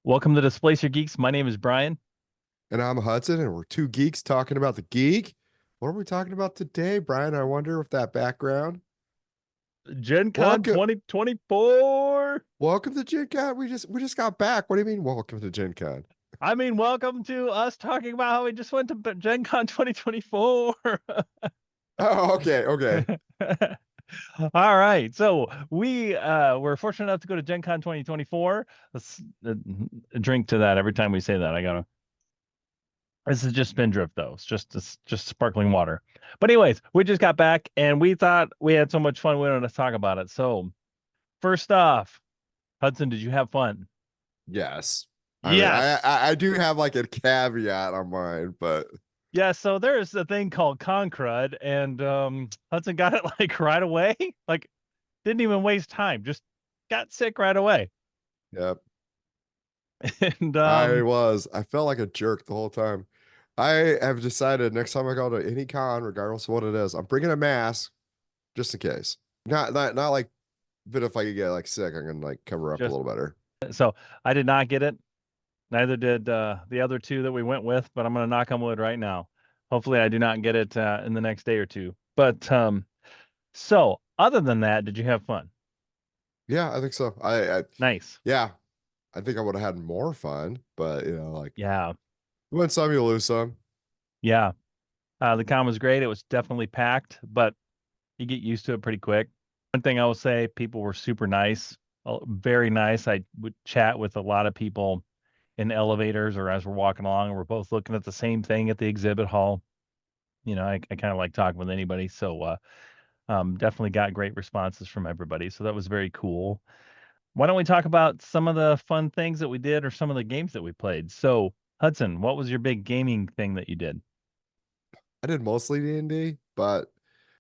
Welcome to Displacer Geeks. My name is Brian. And I'm Hudson, and we're two geeks talking about the geek. What are we talking about today, Brian? I wonder with that background. Gen Con Welcome, 2024. welcome to Gen Con. We just got back. What do you mean, welcome to Gen Con? Welcome to us talking about how we just went to Gen Con 2024. Oh, okay, okay. All right. So we were fortunate enough to go to Gen Con 2024. Let's drink to that every time we say that. I gotta. This is just Spindrift though. It's just sparkling water. But anyways, we just got back and we thought we had so much fun we wanted to talk about it. So first off, Hudson, did you have fun? Yes. I mean, I, Yes. I I do have like a caveat on mine, but Yeah, so there's a thing called Crud, and Hudson got it like right away. Like didn't even waste time, just got sick right away. yep. And I felt like a jerk the whole time. I have decided next time I go to any con, regardless of what it is, I'm bringing a mask just in case. Not like, but if I get like sick, I can like cover up a just little better. so I did not get it. Neither did the other two that we went with, but I'm gonna knock on wood right now. Hopefully I do not get it in the next day or two. But so other than that, did you have fun? Yeah, I think so. Nice. Yeah, I think I would have had more fun, but like Yeah. you win some, you lose some. Yeah. The con was great. It was definitely packed, but you get used to it pretty quick. One thing I will say, people were super nice, very nice. I would chat with a lot of people in elevators or as we're walking along, and we're both looking at the same thing at the exhibit hall. I kind of like talking with anybody, so definitely got great responses from everybody. So that was very cool. Why don't we talk about some of the fun things that we did or some of the games that we played? So, Hudson, what was your big gaming thing that you did? I did mostly D&D, but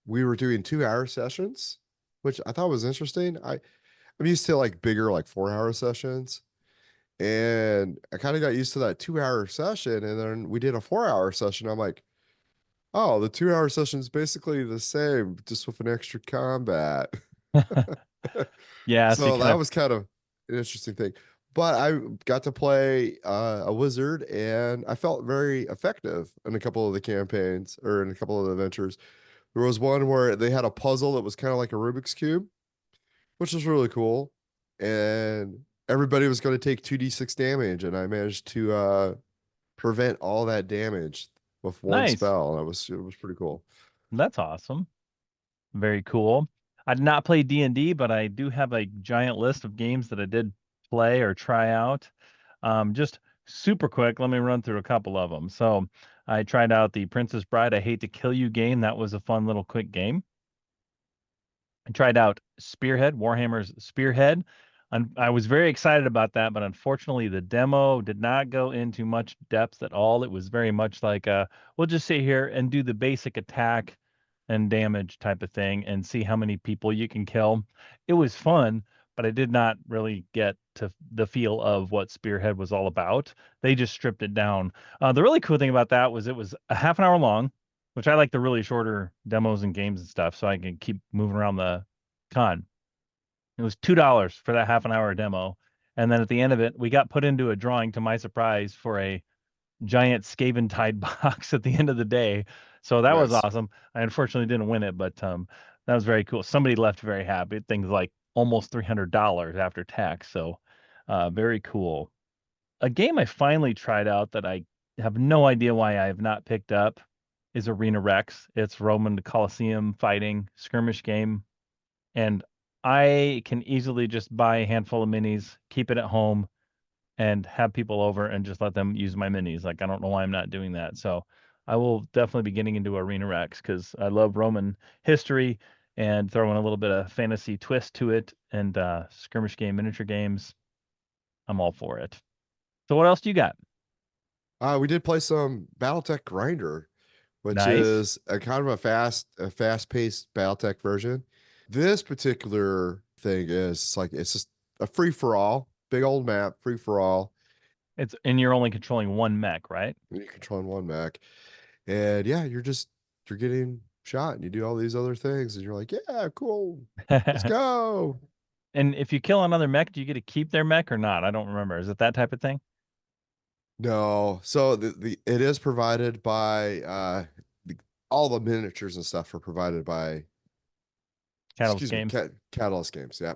we were doing 2 hour sessions, which I thought was interesting. I'm used to like bigger, like 4 hour sessions. And I kind of got used to that 2 hour session. And then we did a 4 hour session. I'm like, oh, the 2 hour session is basically the same, just with an extra combat. Yeah, so you So kind that of was kind of an interesting thing. But I got to play a wizard, and I felt very effective in a couple of the campaigns or in a couple of the adventures. There was one where they had a puzzle that was kind of like a Rubik's Cube, which was really cool. And everybody was going to take 2d6 damage, and I managed to prevent all that damage with one nice. spell. It was pretty cool. That's awesome. Very cool. I did not play D&D, but I do have a giant list of games that I did play or try out. Just super quick, let me run through a couple of them. So I tried out the Princess Bride I Hate to Kill You game. That was a fun little quick game. I tried out Spearhead, Warhammer's Spearhead. I was very excited about that, but unfortunately, the demo did not go into much depth at all. It was very much like we'll just sit here and do the basic attack and damage type of thing and see how many people you can kill. It was fun, but I did not really get to the feel of what Spearhead was all about. They just stripped it down. The really cool thing about that was it was a half an hour long, which I like the really shorter demos and games and stuff, so I can keep moving around the con. It was $2 for that half an hour demo. And then at the end of it, we got put into a drawing to my surprise for a giant Skaven Tide box at the end of the day. So that was Nice. awesome. I unfortunately didn't win it, but that was very cool. Somebody left very happy. Things like almost $300 after tax. So very cool. A game I finally tried out that I have no idea why I have not picked up is Arena Rex. It's Roman Coliseum fighting skirmish game. And I can easily just buy a handful of minis, keep it at home, and have people over and just let them use my minis. Like I don't know why I'm not doing that. So I will definitely be getting into Arena Rex because I love Roman history and throwing a little bit of fantasy twist to it and skirmish game miniature games. I'm all for it. So what else do you got? We did play some BattleTech Grinder, which Nice. is a kind of a fast-paced BattleTech version. This particular thing is like it's just a free for all, big old map, free for all. It's and you're only controlling one mech, right? You're controlling one mech, and yeah, you're getting shot, and you do all these other things, and you're like, yeah, cool, let's go. And if you kill another mech, do you get to keep their mech or not? I don't remember. Is it that type of thing? No, so the it is provided by the, all the miniatures and stuff are provided by, Catalyst excuse me, Games. Catalyst Games. Yeah.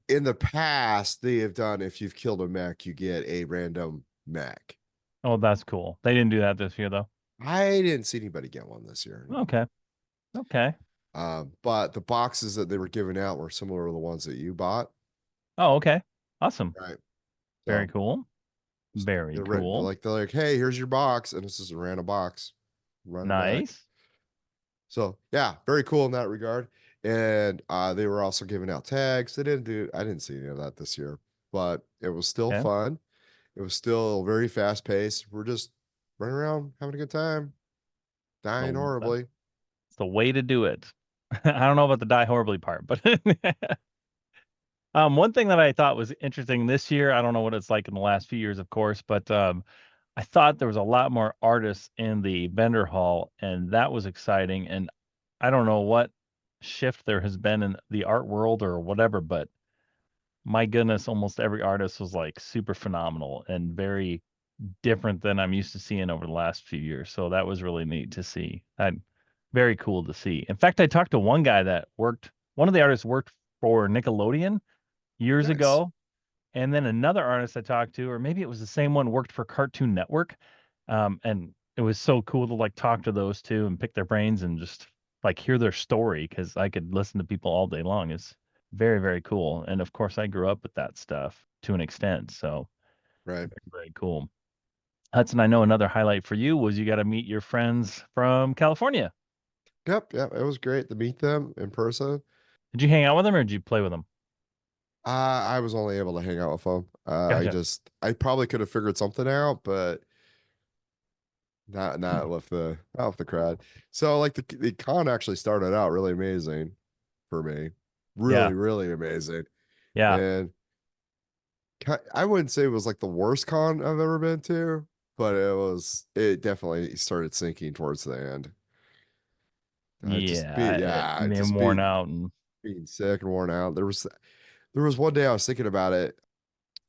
In the past, they have done, if you've killed a mech, you get a random mech. Oh, that's cool. They didn't do that this year though. I didn't see anybody get one this year. No. Okay. Okay. But the boxes that they were giving out were similar to the ones that you bought. Oh, okay. Awesome. Right. Very So cool. Very they're cool. like, hey, here's your box, and it's just a random box, random mech. Nice. So yeah, very cool in that regard. And they were also giving out tags. I didn't see any of that this year, but it was still Okay. fun. It was still very fast paced. We're just running around having a good time, dying That's horribly. the way to do it. I don't know about the die horribly part, but one thing that I thought was interesting this year, I don't know what it's like in the last few years, of course, but I thought there was a lot more artists in the vendor hall, and that was exciting. And I don't know what shift there has been in the art world or whatever, but my goodness, almost every artist was like super phenomenal and very different than I'm used to seeing over the last few years. So that was really neat to see. Very cool to see. In fact, I talked to one guy that one of the artists worked for Nickelodeon years Nice. ago. And then another artist I talked to, or maybe it was the same one, worked for Cartoon Network. And it was so cool to like talk to those two and pick their brains and just like hear their story because I could listen to people all day long. It's very, very cool. And of course, I grew up with that stuff to an extent. So Right. very, very cool. Hudson, I know another highlight for you was you got to meet your friends from California. Yep. Yep. It was great to meet them in person. Did you hang out with them or did you play with them? I was only able to hang out with them. Gotcha. I probably could have figured something out, but not with the crowd. So like the con actually started out really amazing for me, Yeah. really amazing, Yeah. and I wouldn't say it was like the worst con I've ever been to, but it definitely started sinking towards the end. Being worn out and Being sick and worn out. There was one day I was thinking about it.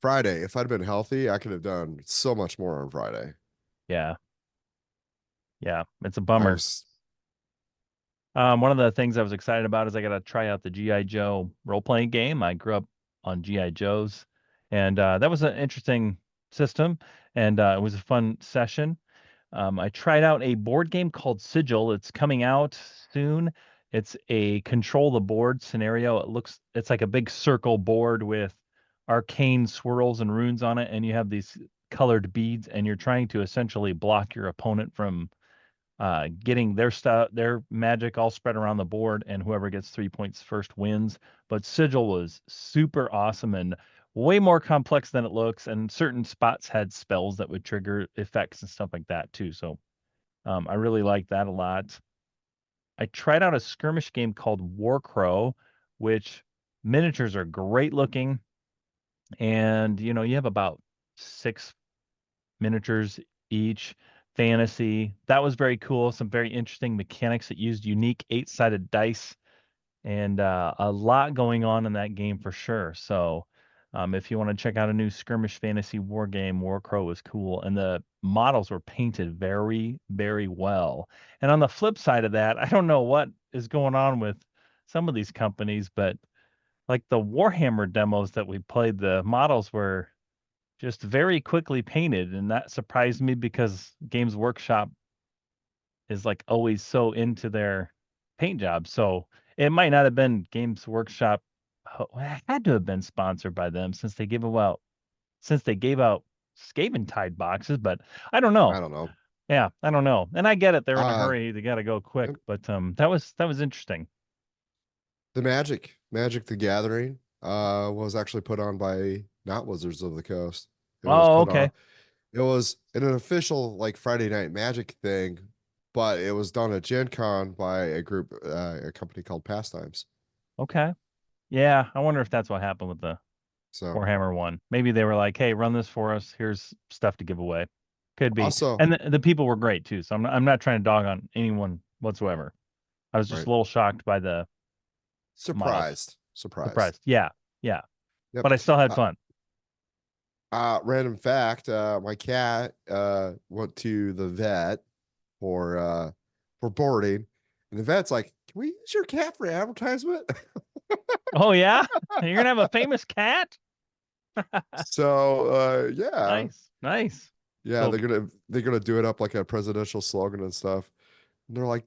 Friday, if I'd been healthy, I could have done so much more on Friday. yeah. Yeah. It's a I bummer. was One of the things I was excited about is I got to try out the GI Joe role playing game. I grew up on GI Joes, and that was an interesting system, and it was a fun session. I tried out a board game called Sigil. It's coming out soon. It's a control the board scenario. It's like a big circle board with arcane swirls and runes on it, and you have these colored beads, and you're trying to essentially block your opponent from getting their stuff, their magic all spread around the board, and whoever gets 3 points first wins. But Sigil was super awesome and way more complex than it looks, and certain spots had spells that would trigger effects and stuff like that too. So I really liked that a lot. I tried out a skirmish game called War Crow, which miniatures are great looking, and you have about 6 miniatures each. Fantasy. That was very cool. Some very interesting mechanics that used unique 8-sided dice and a lot going on in that game for sure. So if you want to check out a new skirmish fantasy war game, War Crow was cool. And the models were painted very, very well. And on the flip side of that, I don't know what is going on with some of these companies, but like the Warhammer demos that we played, the models were just very quickly painted, and that surprised me because Games Workshop is like always so into their paint jobs. So it might not have been Games Workshop. It had to have been sponsored by them since they gave out Skaven Tide boxes, but I don't know. I don't know. Yeah, I don't know. And I get it, they're in a Uh hurry, they gotta go quick, but that was interesting. the Magic the Gathering was actually put on by not Wizards of the Coast. It was Oh, put okay. on it was an official like Friday Night Magic thing, but it was done at Gen Con by a company called Pastimes. Okay. Yeah, I wonder if that's what happened with the So Warhammer one. Maybe they were like, "Hey, run this for us. Here's stuff to give away." Could be. also, And the people were great too. So I'm not trying to dog on anyone whatsoever. I was just right, a little shocked by the models. surprised. surprised. Surprised. Yeah, yeah. Yep. But I still had Uh, fun. Random fact, my cat went to the vet for boarding, and the vet's like, "Can we use your cat for advertisement?" Oh yeah, you're gonna have a famous cat. So yeah. Nice, nice. Yeah, So they're gonna do it up like a presidential slogan and stuff. And they're like,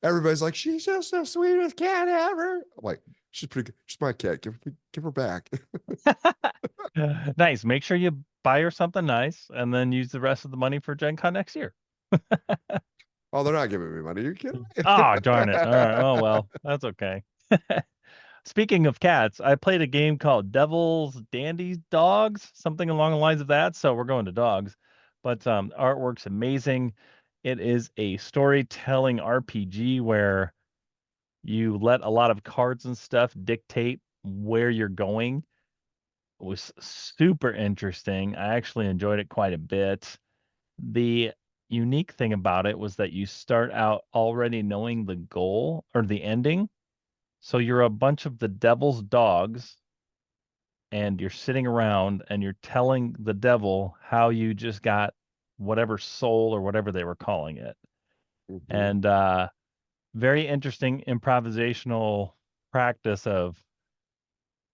everybody's like, she's just the sweetest cat ever. I'm like, she's pretty good. She's my cat. Give her back. nice. Make sure you buy her something nice, and then use the rest of the money for Gen Con next year. Oh, they're not giving me money. Are you kidding me? Oh, darn it. All right. Oh well, that's okay. Speaking of cats, I played a game called Devil's Dandy Dogs, something along the lines of that. So we're going to dogs, but artwork's amazing. It is a storytelling RPG where you let a lot of cards and stuff dictate where you're going. It was super interesting. I actually enjoyed it quite a bit. The unique thing about it was that you start out already knowing the goal or the ending. So you're a bunch of the devil's dogs and you're sitting around and you're telling the devil how you just got whatever soul or whatever they were calling it. Mhm. And very interesting improvisational practice of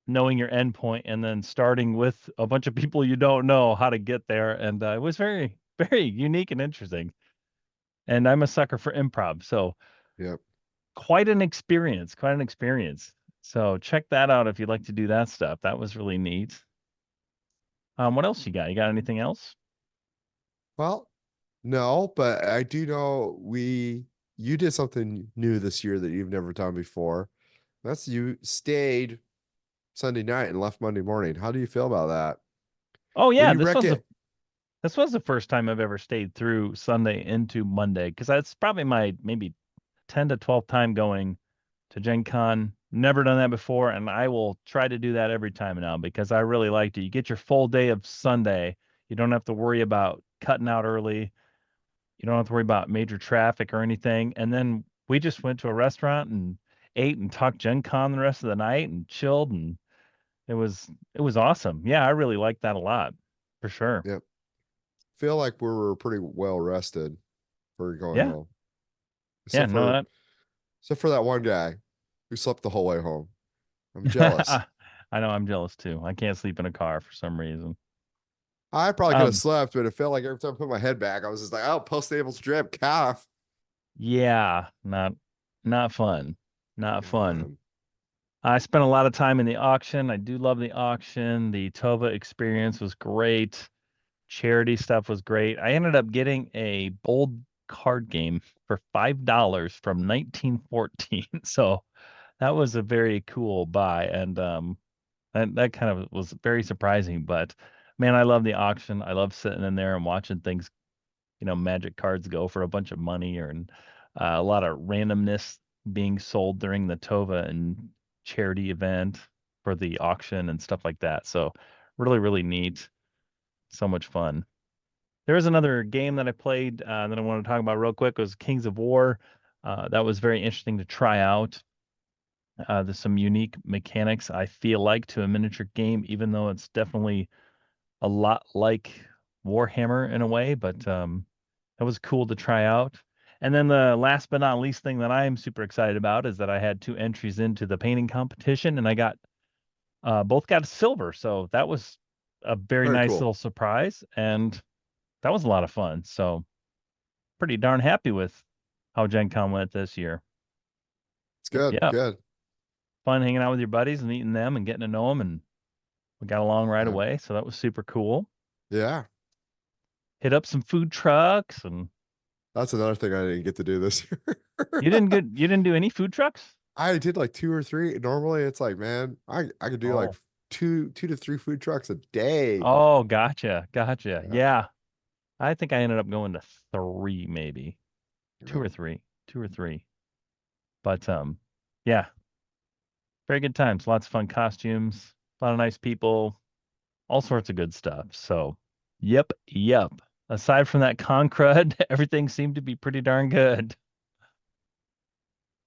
knowing your endpoint and then starting with a bunch of people you don't know how to get there. And it was very, very unique and interesting. And I'm a sucker for improv. So Yep. quite an experience, quite an experience. So check that out if you'd like to do that stuff. That was really neat. What else you got? You got anything else? Well, no, but I do know you did something new this year that you've never done before. That's you stayed Sunday night and left Monday morning. How do you feel about that? Oh Would yeah, you reckon? this was the first time I've ever stayed through Sunday into Monday because that's probably my maybe 10 to 12th time going to Gen Con. Never done that before, and I will try to do that every time now because I really liked it. You get your full day of Sunday. You don't have to worry about cutting out early. You don't have to worry about major traffic or anything. And then we just went to a restaurant and ate and talked Gen Con the rest of the night and chilled, and it was awesome. Yeah, I really liked that a lot for sure. Yep. Feel like we were pretty well rested for going Yeah, home. yeah, Except no, for that except for that one guy who slept the whole way home. I'm jealous. I know I'm jealous too. I can't sleep in a car for some reason. I probably could have Um, slept, but it felt like every time I put my head back, I was just like, oh, post-nasal drip, cough. yeah, not fun. Not Not fun. fun. I spent a lot of time in the auction. I do love the auction. The Tova experience was great. Charity stuff was great. I ended up getting a bold card game for $5 from 1914. So that was a very cool buy. And that kind of was very surprising. But man, I love the auction. I love sitting in there and watching things, magic cards go for a bunch of money or and a lot of randomness being sold during the Tova and charity event for the auction and stuff like that. So really, really neat. So much fun. There was another game that I played that I want to talk about real quick was Kings of War. That was very interesting to try out. There's some unique mechanics I feel like to a miniature game, even though it's definitely a lot like Warhammer in a way, but that was cool to try out. And then the last but not least thing that I am super excited about is that I had two entries into the painting competition, and I got both got a silver. So that was a very Very nice cool. little surprise, and that was a lot of fun. So pretty darn happy with how Gen Con went this year. It's Yep, good. yep. Good. Fun hanging out with your buddies and meeting them and getting to know them, and we got along right Yeah. away. So that was super cool. Yeah. Hit up some food trucks, and That's another thing I didn't get to do this year. you didn't do any food trucks? I did like two or three. Normally it's like, man, I could do like Oh. two to three food trucks a day. Oh, gotcha. Gotcha. Yeah. Yeah. I think I ended up going to three, maybe two Yeah. or three, two or three. But yeah, very good times. Lots of fun costumes, a lot of nice people, all sorts of good stuff. So, yep, yep. Aside from that con crud, everything seemed to be pretty darn good.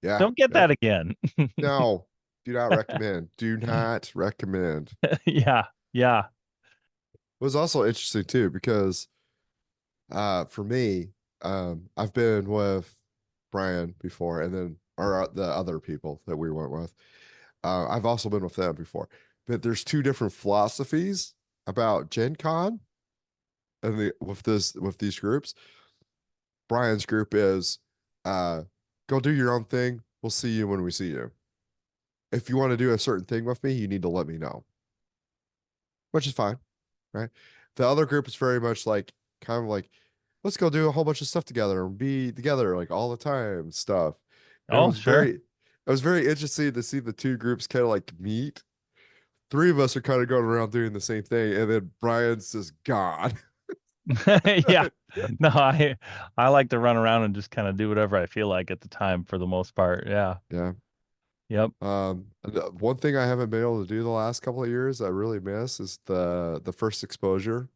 Yeah. Don't get Yep. that again. No. Do not recommend. Do not recommend. Yeah, yeah. It was also interesting too because for me, I've been with Brian before, and then or the other people that we went with. I've also been with them before, but there's two different philosophies about Gen Con and with these groups. Brian's group is uh, go do your own thing. We'll see you when we see you. If you want to do a certain thing with me, you need to let me know, which is fine, right? The other group is very much like kind of like let's go do a whole bunch of stuff together and be together like all the time stuff. And Oh, sure. it was very interesting to see the two groups kind of like meet. Three of us are kind of going around doing the same thing, and then Brian's just gone. Yeah. No, I like to run around and just kind of do whatever I feel like at the time for the most part. Yeah. Yeah. Yep. One thing I haven't been able to do the last couple of years I really miss is the first exposure.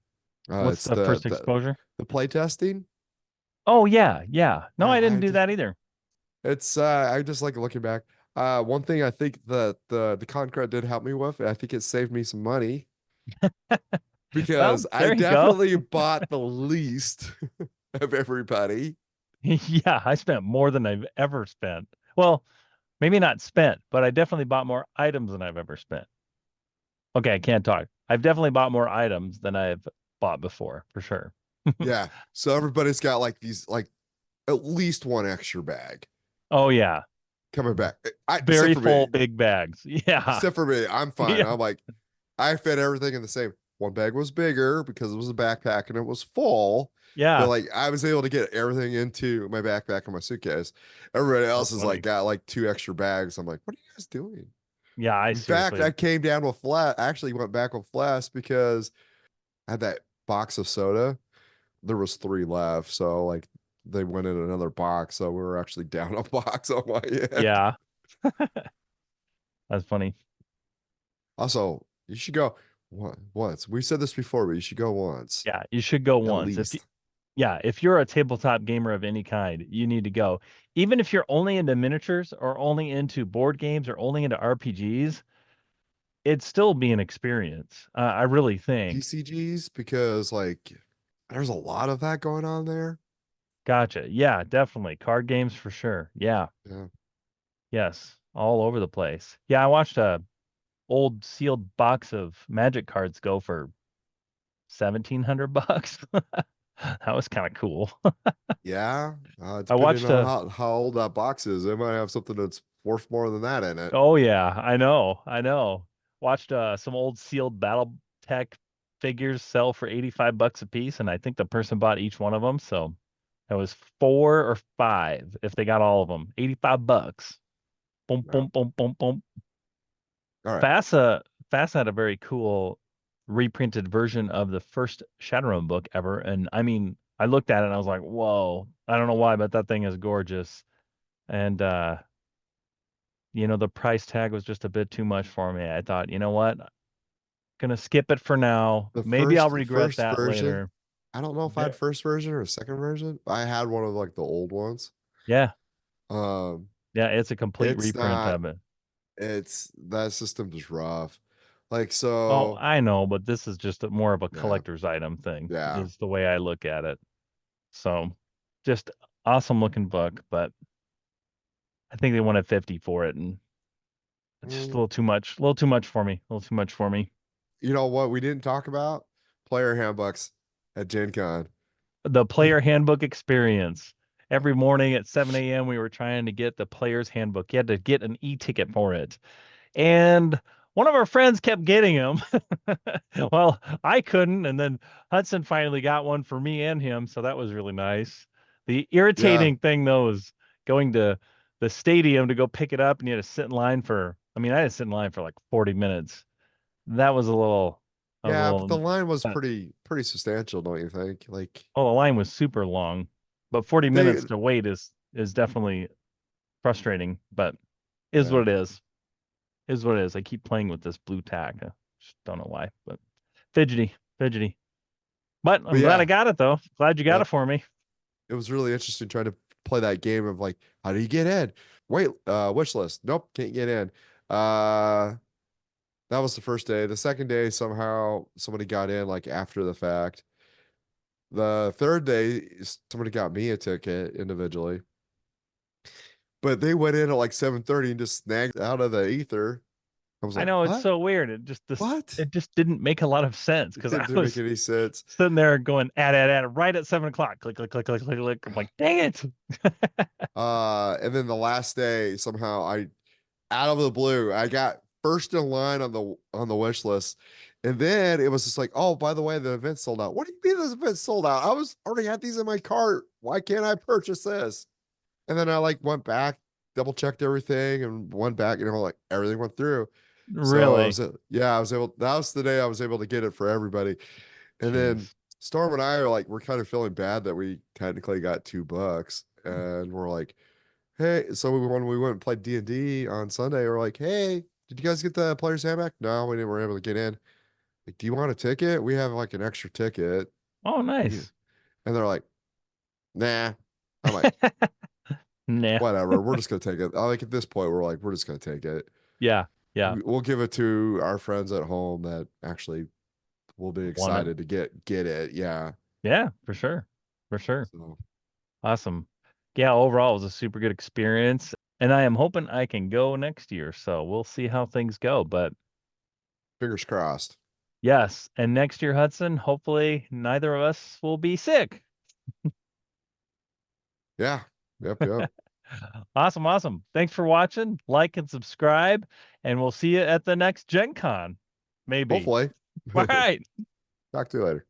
What's It's the first exposure? the play testing. Oh, yeah, yeah. No, I didn't I do just that either. it's I just like looking back. One thing I think that the Concrete did help me with, I think it saved me some money Well, because I there you go. definitely bought the least of everybody. Yeah, I spent more than I've ever spent. Well, maybe not spent, but I definitely bought more items than I've ever spent. Okay, I can't talk. I've definitely bought more items than I've bought before, for sure. Yeah. So everybody's got like these like at least one extra bag Oh yeah, coming back. I very full big bags. Yeah. except for me, I'm fine. Yeah. I'm like I fit everything in the same. One bag was bigger because it was a backpack and it was full. But Yeah. like I was able to get everything into my backpack and my suitcase. Everybody So else is like funny. got like two extra bags. I'm like, what are you guys doing? Yeah, I In fact, seriously. I came down with flat. I actually went back with flask because I had that box of soda. There was three left, so like they went in another box. So we were actually down a box on my end. Yeah, that's funny. Also, you should go once. We said this before, but you should go once Yeah, you should go at once. least. Yeah, if you're a tabletop gamer of any kind, you need to go. Even if you're only into miniatures or only into board games or only into RPGs, it'd still be an experience. I really think. TCGs because like there's a lot of that going on there. Gotcha. Yeah, definitely. Card games for sure. Yeah. Yeah. Yes. All over the place. Yeah, I watched a old sealed box of Magic cards go for 1,700 bucks. That was kind of cool. Yeah. I Depending watched on a how old that box is, they might have something that's worth more than that in it. Oh yeah, I know. I know. Watched some old sealed battle tech figures sell for 85 bucks a piece, and I think the person bought each one of them. So it was four or five if they got all of them. 85 bucks. Boom, Wow. boom, boom, boom, boom. All right. FASA had a very cool reprinted version of the first Shadowrun book ever. And I mean, I looked at it and I was like, whoa, I don't know why, but that thing is gorgeous. And the price tag was just a bit too much for me. I thought, you know what? Gonna skip it for now. The Maybe I'll regret first that version, later. I don't know if I had There, first version or second version. I had one of like the old ones. yeah, Um, yeah, it's a complete it's reprint not, of it. it's that system is rough. Like Oh, so, I know, but this is just more of a yeah, collector's item thing, yeah, is the way I look at it. So, just awesome looking book, but I think they wanted 50 for it, and it's just a Mm, a little too much for me, a little too much for me. you know what we didn't talk about? Player handbooks at Gen Con. The player handbook experience. Every morning at 7 a.m., we were trying to get the player's handbook. You had to get an e-ticket for it. And one of our friends kept getting them. Well, I couldn't, and then Hudson finally got one for me and him, so that was really nice. The Yeah, irritating thing though is going to the stadium to go pick it up, and you had to sit in line for. I mean, I had to sit in line for like 40 minutes. That was a little. I was a yeah, but the little. line was uh, pretty substantial, don't you think? Like Oh, the line was super long, but 40 they, minutes to wait is definitely frustrating. But is yeah, what it is what it is. I keep playing with this blue tack. I just don't know why, but fidgety, fidgety. But but I'm glad I yeah, got it though. Glad you got it yep. for me. It was really interesting trying to play that game of like, how do you get in? Wait, wish list. Nope, can't get in. Uh, that was the first day. The second day, somehow somebody got in like after the fact. The third day, somebody got me a ticket individually, but they went in at like 7:30 and just snagged out of the ether. I was I like, know it's what? so weird. It just What? it just didn't make a lot of sense It because I didn't make was any sense. sitting there going at right at 7 o'clock. Click, click, click, click, click, click. I'm like, dang it. And then the last day, somehow I out of the blue, I got first in line on the wish list. And then it was just like, oh, by the way, the event sold out. What do you mean this event sold out? I was already had these in my cart. Why can't I purchase this? And then I like went back, double checked everything, and went back, and like everything went through. So I Really? was, yeah, I was able. That was the day I was able to get it for everybody. And then Jeez. Storm and I are like, we're kind of feeling bad that we technically got $2, and we're like, hey. So when we went and played D&D on Sunday, we're like, hey, did you guys get the player's handback? No, we didn't. Were able to get in. Like, do you want a ticket? We have like an extra ticket. Oh, Yeah. nice. And they're like, nah. I'm like, Nah. whatever. We're just gonna take it. Like at this point, we're like, we're just gonna take it. Yeah. Yeah. We'll give it to our friends at home that actually will be Want it? excited to get it. Yeah. Yeah, for sure. For sure. So Awesome. Yeah, overall, it was a super good experience. And I am hoping I can go next year. So we'll see how things go. But fingers crossed. yes. And next year, Hudson, hopefully neither of us will be sick. Yeah. Yep. Yep. Awesome. Awesome. Thanks for watching. Like and subscribe. And we'll see you at the next Gen Con. Maybe. Hopefully. All right. Talk to you later.